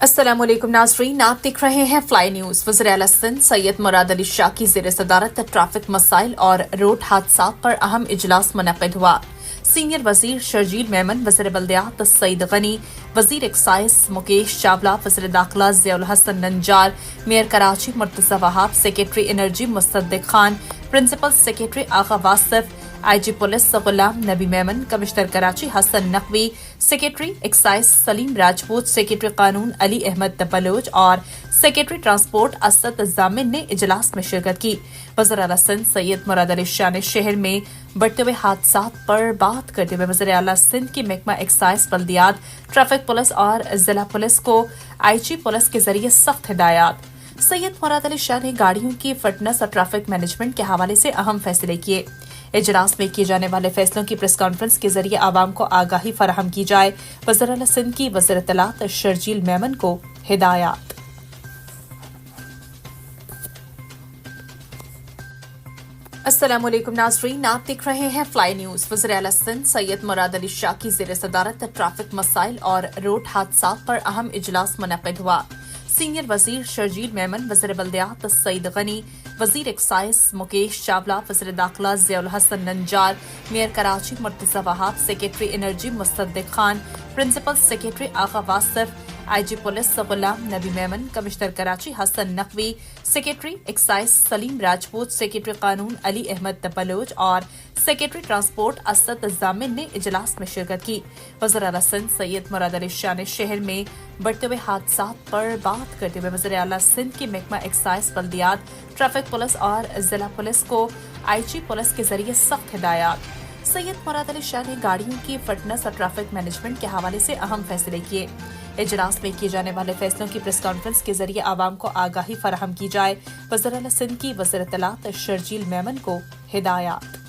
अस्सलाम वालेकुम नाज़रीन, आप देख रहे हैं फ्लाई न्यूज़। वज़ीर आला सिंध सैयद मुराद अली शाह की ज़ेर सदारत ट्रैफिक मसाइल और रोड हादसात पर अहम इजलास मुनक़िद हुआ। सीनियर वज़ीर शर्जील मेमन, वज़ीर बल्दियात सईद गनी, वज़ीर एक्साइज मुकेश चावला, वज़ीर दाखिला Ziaul Hasan Nanjar, mayor Karachi Murtaza Wahab, secretary energy Mustadiq Khan, principal secretary Agha Wasif, IG police Ghulam Nabi Memon, commissioner Karachi Hasan Naqvi, secretary excise Saleem Rajput, secretary कानून अली अहमद बलोच और सेक्रेटरी ट्रांसपोर्ट असद जामिन ने इजलास में शिरकत की। वज़ीर आला सिंध सैयद मुराद अली शाह ने शहर में बढ़ते हुए हादसात पर बात करते हुए वज़ीर आला सिंध की महकमा एक्साइज, बल्दियात, ट्रैफिक पुलिस और जिला पुलिस को IG पुलिस के जरिए सख्त हिदायत। सैयद मुराद अली शाह ने गाड़ियों की फिटनेस और ट्रैफिक मैनेजमेंट के हवाले से अहम फैसले किए। इजलास में किए जाने वाले फैसलों की प्रेस कॉन्फ्रेंस के जरिए आवाम को आगाही फराहम की जाए। वज़ीर आला सिंध की वज़ीर इत्तलात शर्जील मेमन को हिदायत। अस्सलाम वालेकुम नाज़रीन, आप देख रहे हैं फ्लाई न्यूज़। वज़ीर आला सिंध सैयद मुराद अली शाह की ज़ेर सदारत ट्रैफिक मसाइल और रोड हादसात पर अहम इजलास मुनक़िद हुआ। सीनियर वज़ीर शर्जील मेमन, वज़ीर बल्दियात सईद गनी, वज़ीर एक्साइज मुकेश चावला, वज़ीर दाखिला Ziaul Hasan Nanjar, mayor Karachi Murtaza Wahab, secretary energy Mustadiq Khan, principal secretary Agha Wasif, IG police Ghulam Nabi Memon, commissioner Karachi Hasan Naqvi, secretary excise Saleem Rajput, secretary कानून अली अहमद बलोच और सेक्रेटरी ट्रांसपोर्ट असद जामिन ने इजलास में शिरकत की। वज़ीर आला सिंध सैयद मुराद अली शाह ने शहर में बढ़ते हुए हादसात पर बात करते हुए वज़ीर आला सिंध की महकमा एक्साइज, बल्दियात, ट्रैफिक पुलिस और जिला पुलिस को IG पुलिस के जरिए सख्त हिदायत। सैयद मुराद अली शाह ने गाड़ियों की फिटनेस और ट्रैफिक मैनेजमेंट के हवाले से अहम फैसले किए। इजलास में किए जाने वाले फैसलों की प्रेस कॉन्फ्रेंस के जरिए आवाम को आगाही फराहम की जाए। वज़ीर आला सिंध की वज़ीर इत्तलात शर्जील मेमन को हिदायत।